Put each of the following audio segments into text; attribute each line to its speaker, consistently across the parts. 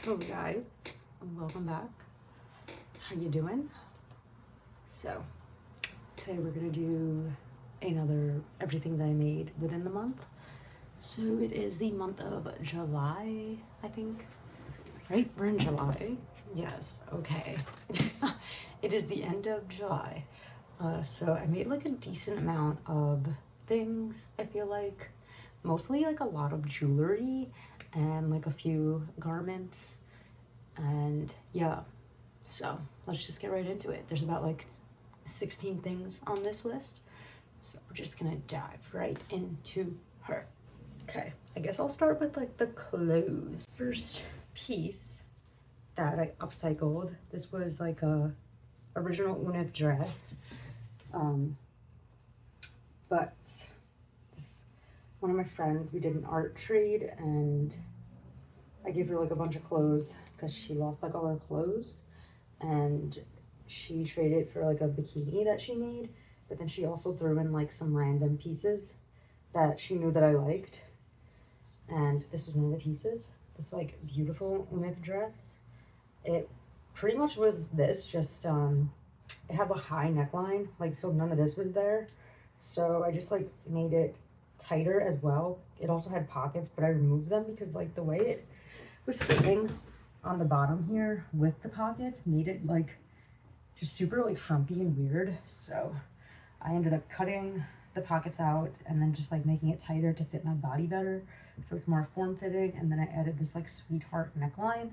Speaker 1: Hello guys, and welcome back. How you doing? So today we're gonna do another everything that I made within the month. So it is the month of July, I think. Right? We're in July. Yes, okay. It is the end of July. So I made like a decent amount of things, I feel like. Mostly like a lot of jewelry and like a few garments. And yeah, so let's just get right into it. There's about like 16 things on this list. So we're just gonna dive right into her. Okay, I guess I'll start with like the clothes. First piece that I upcycled. This was like a original Unif dress. But this, one of my friends, we did an art trade and I gave her like a bunch of clothes because she lost like all her clothes, and she traded for like a bikini that she made, but then she also threw in like some random pieces that she knew that I liked, and this was one of the pieces. This like beautiful Unif dress. It pretty much was this, just it had a high neckline, like, so none of this was there, so I just like made it tighter as well. It also had pockets, but I removed them because like the way it was fitting on the bottom here with the pockets made it like just super like frumpy and weird. So I ended up cutting the pockets out and then just like making it tighter to fit my body better, so it's more form-fitting. And then I added this like sweetheart neckline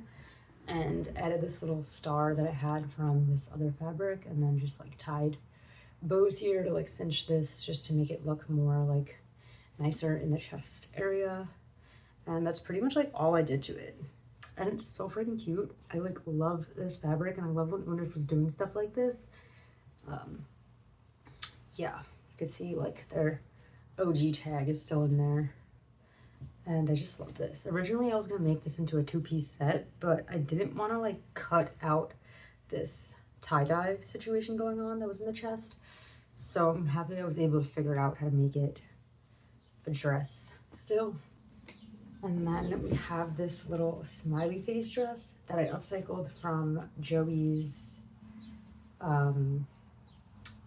Speaker 1: and added this little star that I had from this other fabric, and then just like tied bows here to like cinch this just to make it look more like nicer in the chest area. And that's pretty much like all I did to it. And it's so freaking cute. I like love this fabric, and I love when Unif was doing stuff like this. Yeah, you can see like their OG tag is still in there. And I just love this. Originally I was gonna make this into a two-piece set, but I didn't want to like cut out this tie-dye situation going on that was in the chest. So I'm happy I was able to figure out how to make it a dress still. And then we have this little smiley face dress that I upcycled from Joey's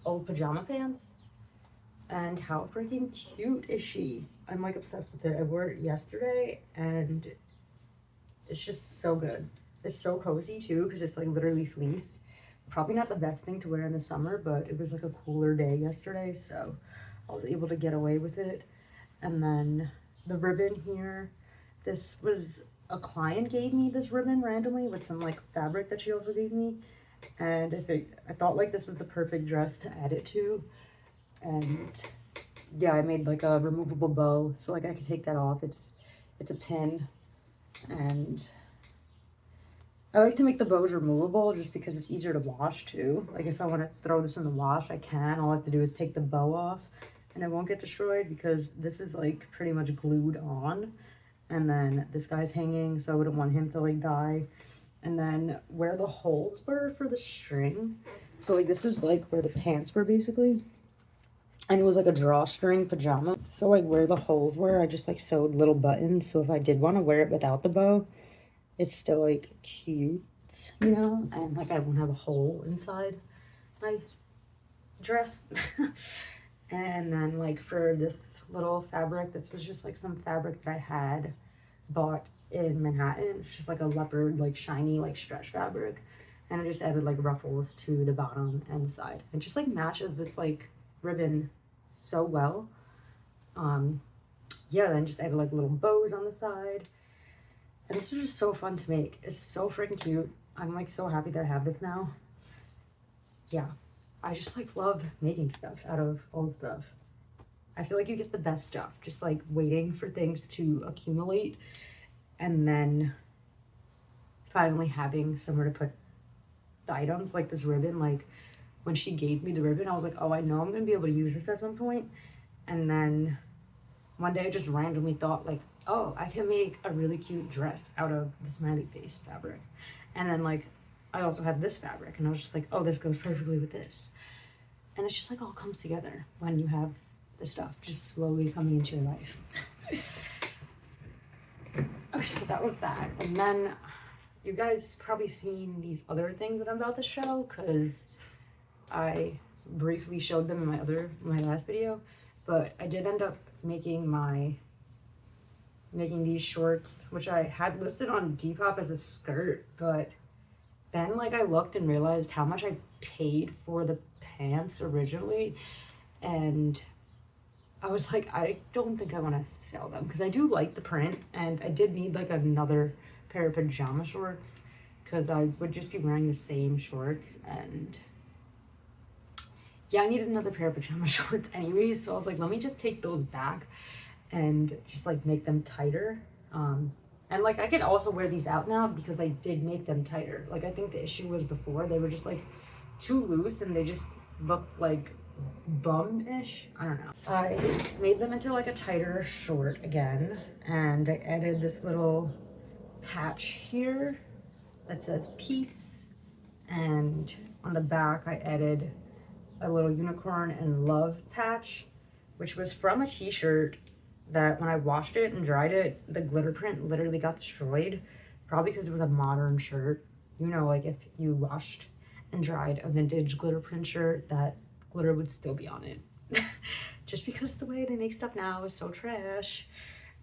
Speaker 1: old pajama pants. And how freaking cute is she? I'm like obsessed with it. I wore it yesterday and it's just so good. It's so cozy too because it's like literally fleece. Probably not the best thing to wear in the summer, but it was like a cooler day yesterday, so I was able to get away with it. And then the ribbon here, this was a client gave me this ribbon randomly with some like fabric that she also gave me, and I thought like this was the perfect dress to add it to. And yeah, I made like a removable bow, so like I could take that off. It's a pin, and I like to make the bows removable just because it's easier to wash too. Like if I want to throw this in the wash, I can. All I have to do is take the bow off and it won't get destroyed because this is like pretty much glued on. And then this guy's hanging, so I wouldn't want him to like die. And then where the holes were for the string, so like this is like where the pants were basically, and it was like a drawstring pajama, so like where the holes were I just like sewed little buttons, so if I did want to wear it without the bow, it's still like cute, you know, and like I won't have a hole inside my dress. And then like for this little fabric, this was just like some fabric that I had bought in Manhattan. It's just like a leopard, like shiny, like stretch fabric, and I just added like ruffles to the bottom and the side. It just like matches this like ribbon so well. Yeah, then just added like little bows on the side, and this was just so fun to make. It's so freaking cute. I'm like so happy that I have this now. Yeah, I just like love making stuff out of old stuff. I feel like you get the best stuff just like waiting for things to accumulate and then finally having somewhere to put the items. Like this ribbon, like when she gave me the ribbon, I was like, oh, I know I'm gonna be able to use this at some point. And then one day I just randomly thought like, oh, I can make a really cute dress out of the smiley face fabric. And then like I also had this fabric and I was just like, oh, this goes perfectly with this. And it's just like all comes together when you have the stuff just slowly coming into your life. Okay, so that was that. And then you guys probably seen these other things that I'm about to show because I briefly showed them in my last video, but I did end up making these shorts, which I had listed on Depop as a skirt, but then like I looked and realized how much I paid for the pants originally, and I was like, I don't think I want to sell them because I do like the print, and I did need like another pair of pajama shorts because I would just be wearing the same shorts, and yeah, I needed another pair of pajama shorts anyways, so I was like, let me just take those back and just like make them tighter. And like I could also wear these out now because I did make them tighter. Like I think the issue was before they were just like too loose and they just looked like bum-ish. I don't know. I made them into like a tighter short again, and I added this little patch here that says peace, and on the back I added a little unicorn and love patch, which was from a t-shirt that when I washed it and dried it, the glitter print literally got destroyed, probably because it was a modern shirt. You know, like if you washed and dried a vintage glitter print shirt, that glitter would still be on it. Just because the way they make stuff now is so trash.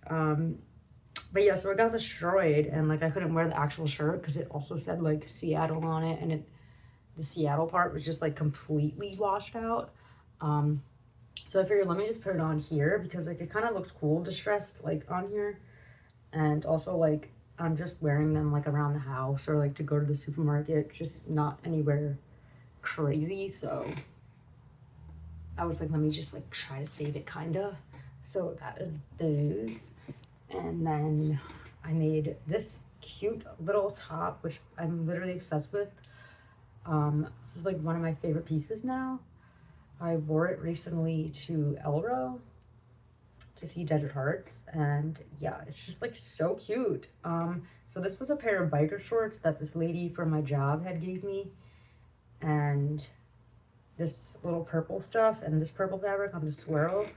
Speaker 1: But yeah, so it got destroyed, and like I couldn't wear the actual shirt because it also said like Seattle on it, and the Seattle part was just like completely washed out. So I figured let me just put it on here because like it kind of looks cool distressed like on here, and also like I'm just wearing them like around the house or like to go to the supermarket, just not anywhere crazy. So I was like, let me just like try to save it kinda. So that is those. And then I made this cute little top, which I'm literally obsessed with. This is like one of my favorite pieces now. I wore it recently to Elro to see Desert Hearts, and yeah, it's just like so cute. So this was a pair of biker shorts that this lady from my job had gave me, and this little purple stuff and this purple fabric on the swirl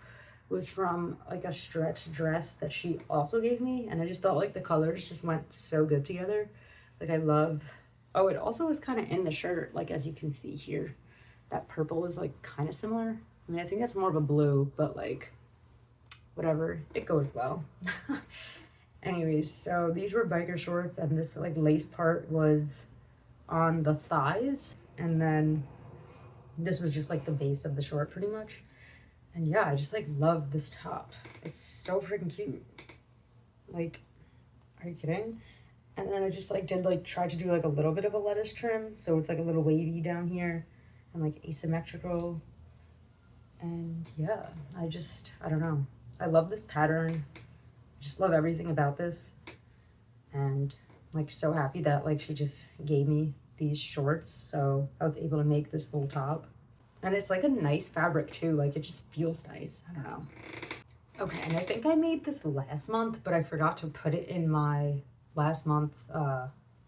Speaker 1: was from like a stretch dress that she also gave me, and I just thought like the colors just went so good together. Like I love, oh, it also was kind of in the shirt, like as you can see here. That purple is like kind of similar. I mean, I think that's more of a blue, but like whatever, it goes well. Anyways, so these were biker shorts, and this like lace part was on the thighs, and then this was just like the base of the short pretty much. And yeah, I just like love this top. It's so freaking cute. Like, are you kidding? And then I just like did like try to do like a little bit of a lettuce trim, so it's like a little wavy down here and like asymmetrical. And yeah, I don't know, I love this pattern. I just love everything about this, and like so happy that like she just gave me these shorts, so I was able to make this little top. And it's like a nice fabric too, like it just feels nice. I don't know. Okay, and I think I made this last month, but I forgot to put it in my last month's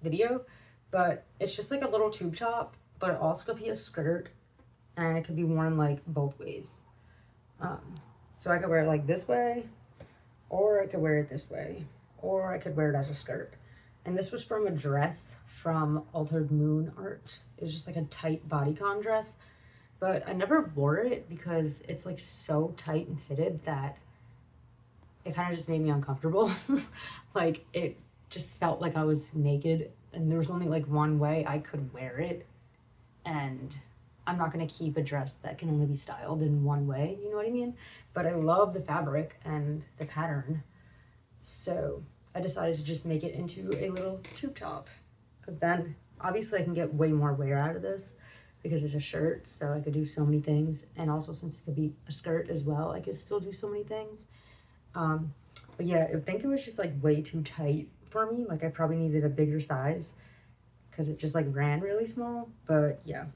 Speaker 1: video. But it's just like a little tube top, but it also could be a skirt, and it could be worn like both ways. So I could wear it like this way, or I could wear it this way, or I could wear it as a skirt. And this was from a dress from Altered Moon Arts. It was just like a tight bodycon dress, but I never wore it because it's like so tight and fitted that it kind of just made me uncomfortable. Like it just felt like I was naked, and there was only like one way I could wear it, and I'm not going to keep a dress that can only be styled in one way, you know what I mean? But I love the fabric and the pattern, so I decided to just make it into a little tube top, because then obviously I can get way more wear out of this because it's a shirt, so I could do so many things. And also since it could be a skirt as well, I could still do so many things. But yeah, I think it was just like way too tight for me. Like I probably needed a bigger size because it just like ran really small. But yeah,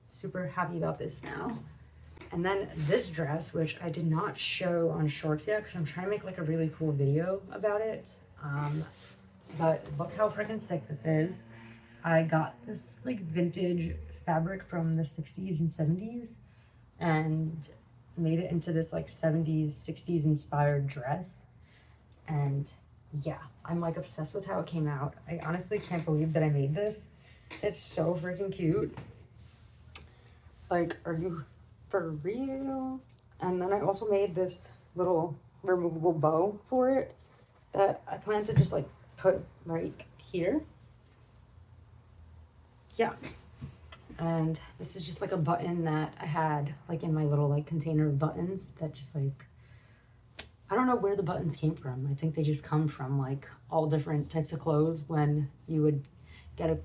Speaker 1: super happy about this now. And then this dress, which I did not show on shorts yet because I'm trying to make like a really cool video about it. But look how freaking sick this is. I got this like vintage fabric from the 60s and 70s and made it into this like 70s, 60s inspired dress. And yeah, I'm like obsessed with how it came out. I honestly can't believe that I made this. It's so freaking cute. Like, are you for real? And then I also made this little removable bow for it that I plan to just like put right here. Yeah. And this is just like a button that I had like in my little like container of buttons that just like, I don't know where the buttons came from. I think they just come from like all different types of clothes when you would get a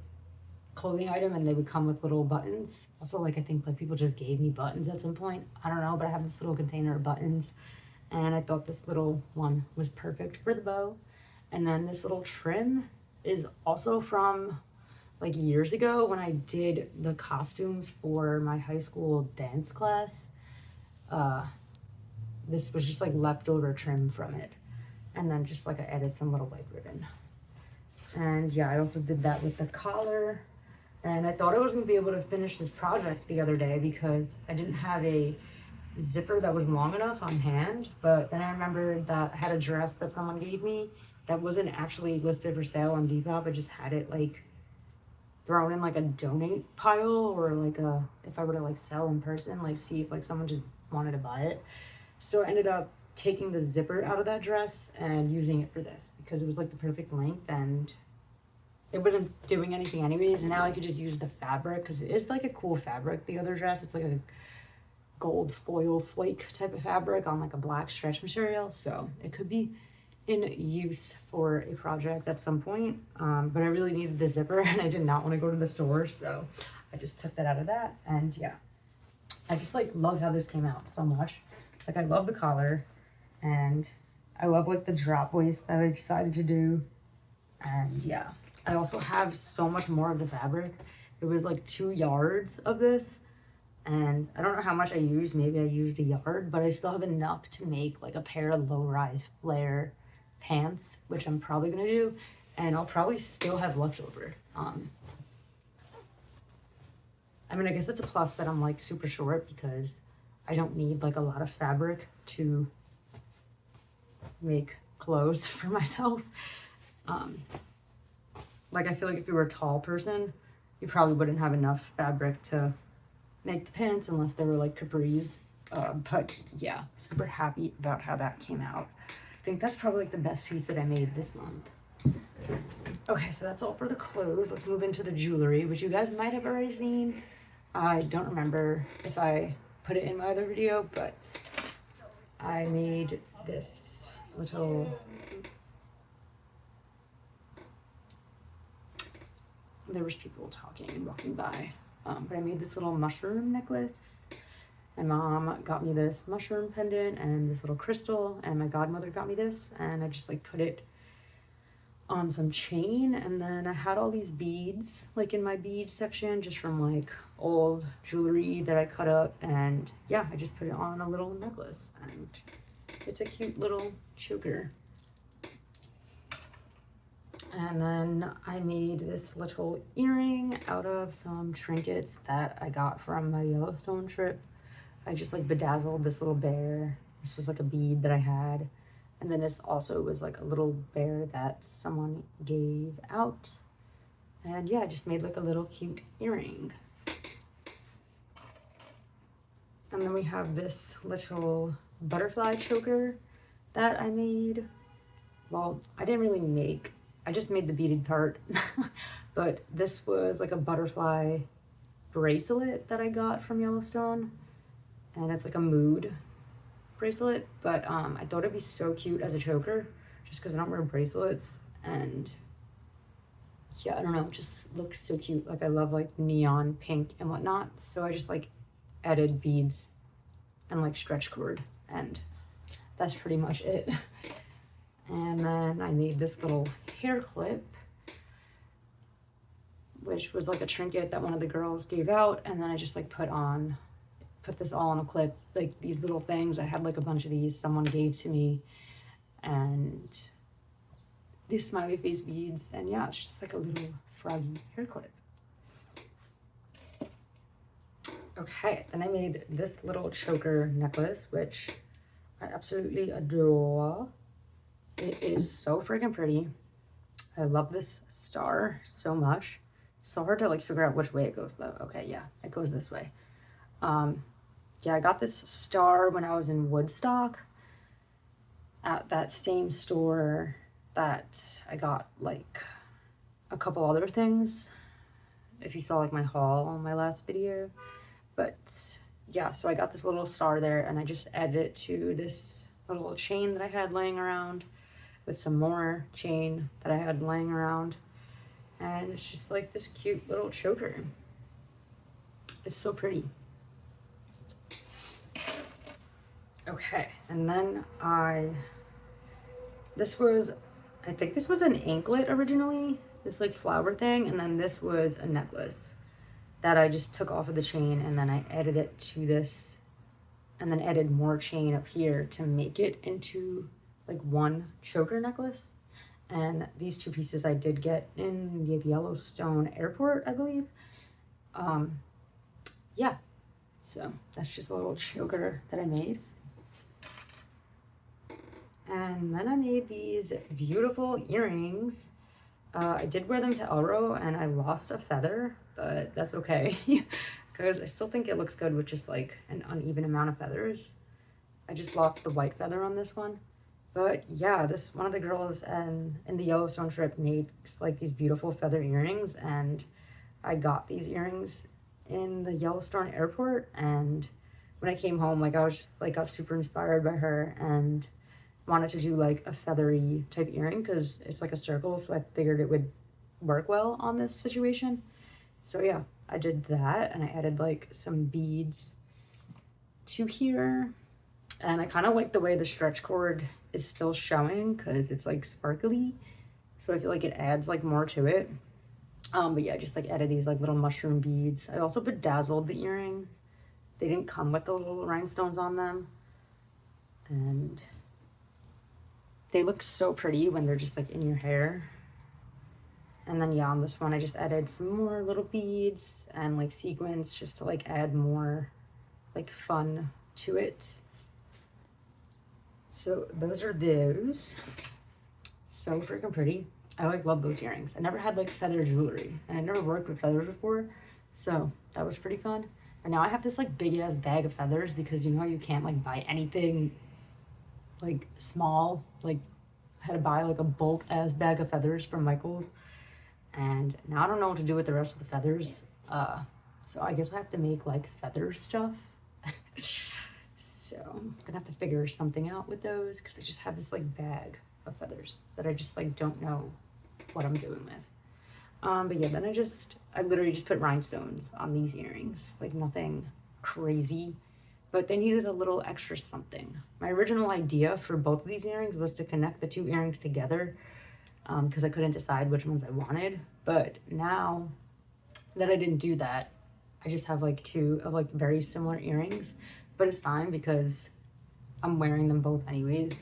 Speaker 1: clothing item and they would come with little buttons. Also, like I think like people just gave me buttons at some point. I don't know, but I have this little container of buttons and I thought this little one was perfect for the bow. And then this little trim is also from like years ago when I did the costumes for my high school dance class. This was just like leftover trim from it. And then just like I added some little white ribbon. And yeah, I also did that with the collar. And I thought I was gonna be able to finish this project the other day because I didn't have a zipper that was long enough on hand. But then I remembered that I had a dress that someone gave me that wasn't actually listed for sale on Depop. I just had it like thrown in like a donate pile or like a, if I were to like sell in person, like see if like someone just wanted to buy it. So I ended up taking the zipper out of that dress and using it for this because it was like the perfect length and it wasn't doing anything anyways. And now I could just use the fabric because it's like a cool fabric. The other dress, it's like a gold foil flake type of fabric on like a black stretch material. So it could be in use for a project at some point. But I really needed the zipper and I did not want to go to the store. So I just took that out of that. And yeah, I just like love how this came out so much. Like I love the collar and I love like the drop waist that I decided to do. And yeah, I also have so much more of the fabric. It was like 2 yards of this and I don't know how much I used. Maybe I used a yard, but I still have enough to make like a pair of low-rise flare pants, which I'm probably gonna do, and I'll probably still have leftover. I mean, I guess it's a plus that I'm like super short because I don't need like a lot of fabric to make clothes for myself. Like I feel like if you were a tall person, you probably wouldn't have enough fabric to make the pants unless they were like capris. But yeah, super happy about how that came out. I think that's probably like the best piece that I made this month. Okay, so that's all for the clothes. Let's move into the jewelry, which you guys might have already seen. I don't remember if I put it in my other video, but I made this little, there was people talking and walking by, but I made this little mushroom necklace. My mom got me this mushroom pendant and this little crystal, and my godmother got me this, and I just like put it on some chain, and then I had all these beads like in my bead section just from like old jewelry that I cut up, and yeah, I just put it on a little necklace and it's a cute little choker. And then I made this little earring out of some trinkets that I got from my Yellowstone trip. I just like bedazzled this little bear. This was like a bead that I had. And then this also was like a little bear that someone gave out. And yeah, I just made like a little cute earring. And then we have this little butterfly choker that I made. Well, I didn't really make, I just made the beaded part. But this was like a butterfly bracelet that I got from Yellowstone. And it's like a mood bracelet, but I thought it'd be so cute as a choker just because I don't wear bracelets, and yeah, I don't know, it just looks so cute. Like I love like neon pink and whatnot, so I just like added beads and like stretch cord, and that's pretty much it. And then I made this little hair clip, which was like a trinket that one of the girls gave out, and then I just like put this all on a clip, like these little things. I had like a bunch of these someone gave to me, and these smiley face beads, and yeah, it's just like a little froggy hair clip. Okay, then I made this little choker necklace, which I absolutely adore. It is so freaking pretty. I love this star so much. So hard to like figure out which way it goes though. Okay, yeah, it goes this way. Yeah, I got this star when I was in Woodstock at that same store that I got like a couple other things. If you saw like my haul on my last video. But yeah, so I got this little star there and I just added it to this little chain that I had laying around with some more chain that I had laying around. And it's just like this cute little choker. It's so pretty. Okay, and then I think this was an anklet originally, this like flower thing, and then this was a necklace that I just took off of the chain, and then I added it to this, and then added more chain up here to make it into like one choker necklace. And these two pieces I did get in the Yellowstone airport, I believe. Yeah, so that's just a little choker that I made. And then I made these beautiful earrings. I did wear them to Elro and I lost a feather, but that's okay. Because I still think it looks good with just like an uneven amount of feathers. I just lost the white feather on this one. But yeah, this one of the girls in the Yellowstone trip made like these beautiful feather earrings, and I got these earrings in the Yellowstone airport. And when I came home, like I was just like got super inspired by her and wanted to do like a feathery type earring because it's like a circle, so I figured it would work well on this situation. So yeah, I did that and I added like some beads to here. And I kind of like the way the stretch cord is still showing because it's like sparkly, so I feel like it adds like more to it. But yeah, I just like added these like little mushroom beads. I also bedazzled the earrings. They didn't come with the little rhinestones on them, and they look so pretty when they're just like in your hair. And then yeah, on this one I just added some more little beads and like sequins just to like add more like fun to it. So those are those. So freaking pretty. I like love those earrings. I never had like feather jewelry and I never worked with feathers before, so that was pretty fun. And now I have this like big ass bag of feathers because you know you can't like buy anything like small. Like I had to buy like a bulk ass bag of feathers from Michael's, and now I don't know what to do with the rest of the feathers. So I guess I have to make like feather stuff. So I'm gonna have to figure something out with those because I just have this like bag of feathers that I just like don't know what I'm doing with. But yeah, then I literally just put rhinestones on these earrings, like nothing crazy, but they needed a little extra something. My original idea for both of these earrings was to connect the two earrings together because I couldn't decide which ones I wanted. But now that I didn't do that, I just have like two of like very similar earrings, but it's fine because I'm wearing them both anyways.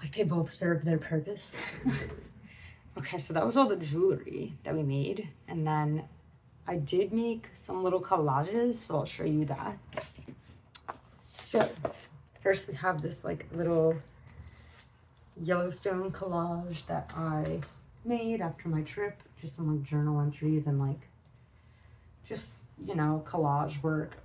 Speaker 1: Like they both serve their purpose. Okay, so that was all the jewelry that we made. And then I did make some little collages, so I'll show you that. So first we have this like little Yellowstone collage that I made after my trip. Just some like journal entries and like just, you know, collage work.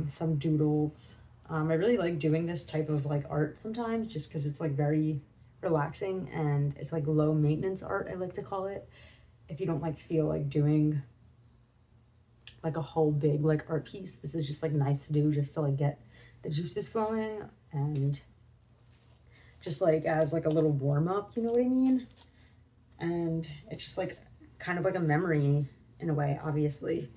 Speaker 1: Some doodles. I really like doing this type of like art sometimes just because it's like very relaxing and it's like low maintenance art, I like to call it. If you don't like feel like doing like a whole big like art piece, this is just like nice to do just to like get the juices flowing and just like as like a little warm up, you know what I mean? And it's just like kind of like a memory in a way. Obviously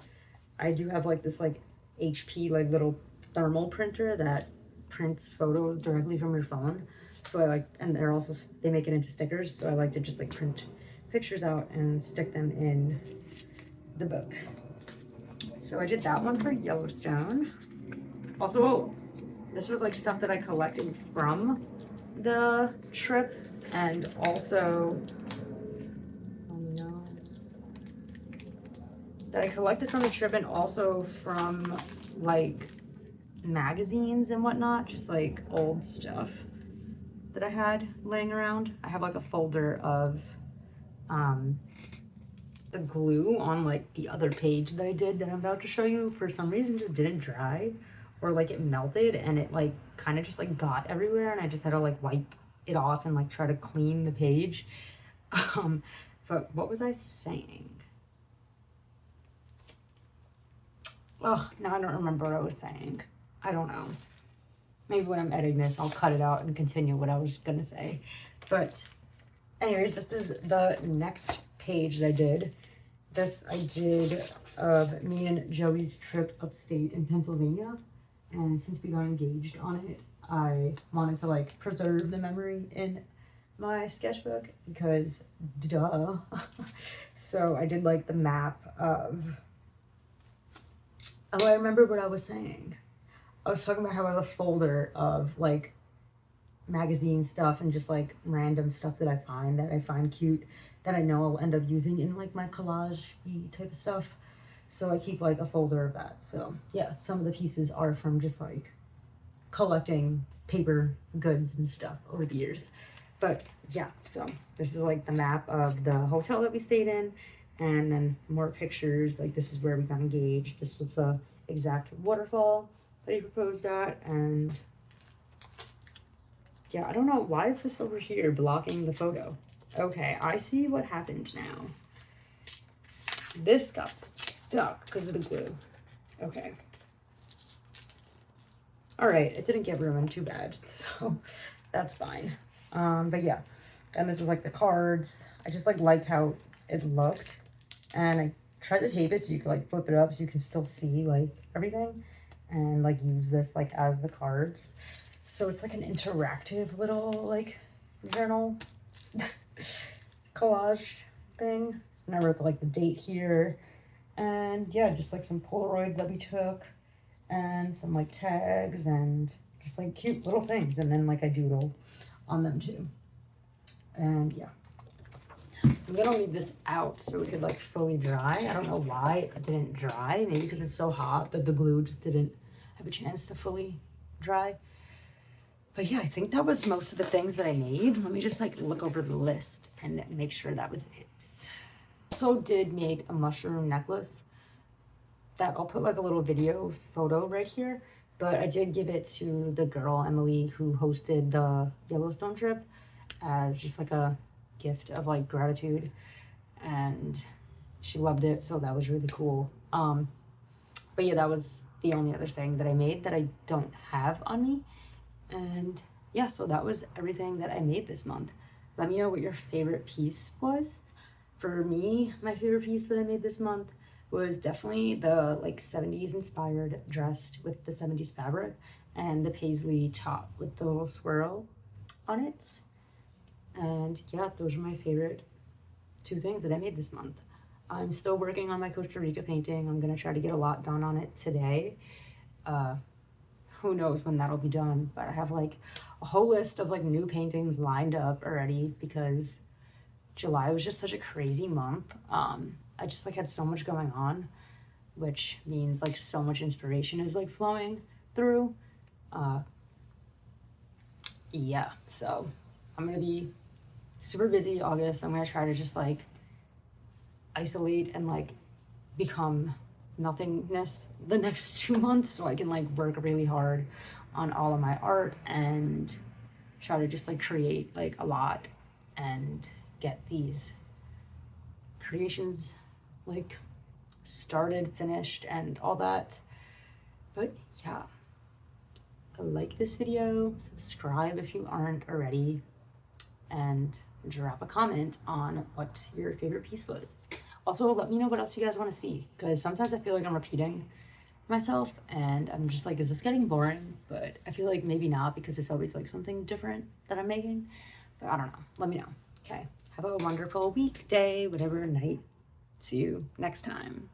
Speaker 1: I do have like this like HP like little thermal printer that prints photos directly from your phone, so I like, and they're also, they make it into stickers, so I like to just like print pictures out and stick them in the book. So I did that one for Yellowstone. Also, this was like stuff that I collected from the trip, and also that I collected from the trip and also from like magazines and whatnot, just like old stuff. that I had laying around. I have like a folder of the glue on like the other page that I did that I'm about to show you. For some reason just didn't dry, or like it melted and it like kind of just like got everywhere, and I just had to like wipe it off and like try to clean the page. But what was I saying? Oh, now I don't remember what I was saying. I don't know. Maybe when I'm editing this, I'll cut it out and continue what I was gonna say. But anyways, this is the next page that I did. This I did of me and Joey's trip upstate in Pennsylvania. And since we got engaged on it, I wanted to like preserve the memory in my sketchbook because duh. So I did like the map of, oh, I remember what I was saying. I was talking about how I have a folder of like magazine stuff and just like random stuff that I find cute, that I know I'll end up using in like my collage-y type of stuff. So I keep like a folder of that. So yeah, some of the pieces are from just like collecting paper goods and stuff over the years. But yeah, so this is like the map of the hotel that we stayed in, and then more pictures. Like this is where we got engaged. This was the exact waterfall that he proposed at, and yeah, I don't know, why is this over here blocking the photo? Okay, I see what happened now. This got stuck because of the glue. Okay. All right, it didn't get ruined, too bad, so that's fine. But yeah, and this is like the cards. I just like how it looked, and I tried to tape it so you could like flip it up so you can still see like everything, and like use this like as the cards. So it's like an interactive little like journal collage thing. So I wrote like the date here, and yeah, just like some Polaroids that we took, and some like tags, and just like cute little things, and then like I doodle on them too. And yeah, I'm gonna leave this out so it could like fully dry. I don't know why it didn't dry, maybe because it's so hot, but the glue just didn't have a chance to fully dry. But yeah, I think that was most of the things that I made. Let me just like look over the list and make sure that was it. Also did make a mushroom necklace that I'll put like a little video photo right here, but I did give it to the girl, Emily, who hosted the Yellowstone trip, as just like a gift of like gratitude, and she loved it, so that was really cool. But yeah, that was the only other thing that I made that I don't have on me. And yeah, so that was everything that I made this month. Let me know what your favorite piece was. For me, my favorite piece that I made this month was definitely the like 70s inspired dress with the 70s fabric and the paisley top with the little swirl on it. And yeah, those are my favorite two things that I made this month. I'm still working on my Costa Rica painting. I'm gonna try to get a lot done on it today. Who knows when that'll be done, but I have like a whole list of like new paintings lined up already because July was just such a crazy month. I just like had so much going on, which means like so much inspiration is like flowing through. Yeah, so I'm gonna be super busy August. I'm gonna try to just like isolate and like become nothingness the next 2 months so I can like work really hard on all of my art and try to just like create like a lot and get these creations like started, finished, and all that. But yeah, like this video, subscribe if you aren't already, and drop a comment on what your favorite piece was. Also, let me know what else you guys want to see, because sometimes I feel like I'm repeating myself and I'm just like, is this getting boring? But I feel like maybe not, because it's always like something different that I'm making. But I don't know. Let me know. Okay. Have a wonderful week, day, whatever, night. See you next time.